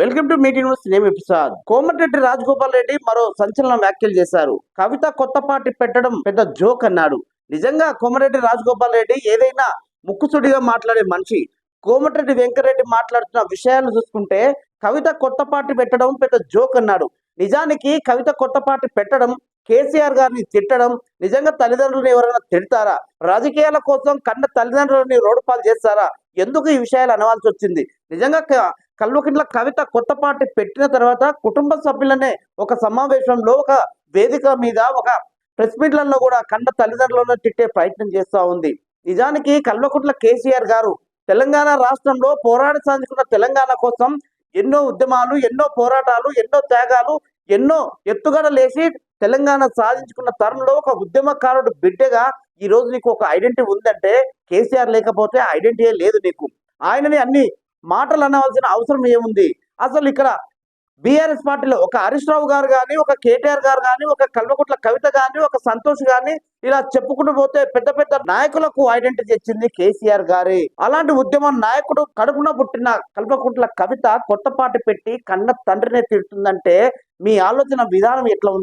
Welcome to meeting news. Name episode. Komatireddy Rajagopal Reddy మరో సంచలన వ్యాఖ్యలు చేశారు. కవిత కొత్త పార్టీ పెట్టడం పెద్ద జోక్ అన్నాడు. నిజంగా కోమటిరెడ్డి రాజగోపాల్ రెడ్డి ఏదైనా ముక్కుసుడిగా మాట్లాడే మనిషి. కోమటిరెడ్డి వెంకరెడ్డి మాట్లాడుతున్న విషయాలు చూసుకుంటే కవిత కొత్త పార్టీ పెట్టడం పెద్ద జోక్ అన్నాడు. నిజానికి కవిత కొత్త పార్టీ పెట్టడం, కేసీఆర్ గారిని తిట్టడం, నిజంగా తల్లిదండ్రులను ఎవరైనా తిడతారా? రాజకీయాల కోసం కన్న తల్లిదండ్రులని రోడ్డు పాలు చేస్తారా? ఎందుకు ఈ విషయాలు అనవలసి వచ్చింది? నిజంగా కల్వకుంట్ల కవిత కొత్త పార్టీ పెట్టిన తర్వాత కుటుంబ సభ్యులనే ఒక సమావేశంలో, ఒక వేదిక మీద, ఒక ప్రెస్ మీట్లలో కూడా కన్న తల్లిదండ్రులను తిట్టే ప్రయత్నం చేస్తూ ఉంది. నిజానికి కల్వకుంట్ల కేసీఆర్ గారు తెలంగాణ రాష్ట్రంలో పోరాడి సాధించుకున్న తెలంగాణ కోసం ఎన్నో ఉద్యమాలు, ఎన్నో పోరాటాలు, ఎన్నో త్యాగాలు, ఎన్నో ఎత్తుగడలేసి తెలంగాణ సాధించుకున్న తరంలో ఒక ఉద్యమకారుడు బిడ్డగా ఈ రోజు నీకు ఒక ఐడెంటిటీ ఉందంటే కేసీఆర్ లేకపోతే ఐడెంటిటీ లేదు నీకు. ఆయనని అన్ని మాటలు అనవలసిన అవసరం ఏముంది? అసలు ఇక్కడ బీఆర్ఎస్ పార్టీలో ఒక హరీష్ రావు గారు కానీ, ఒక కేటీఆర్ గారు కానీ, ఒక కల్వకుంట్ల కవిత కానీ, ఒక సంతోష్ కానీ, ఇలా చెప్పుకుంటూ పోతే పెద్ద పెద్ద నాయకులకు ఐడెంటిటీ ఇచ్చింది కేసీఆర్ గారే. అలాంటి ఉద్యమ నాయకుడు కడుపున పుట్టిన కల్వకుంట్ల కవిత కొత్త పార్టీ పెట్టి కన్న తండ్రినే తిడుతుందంటే మీ ఆలోచన విధానం ఎట్లా ఉంది?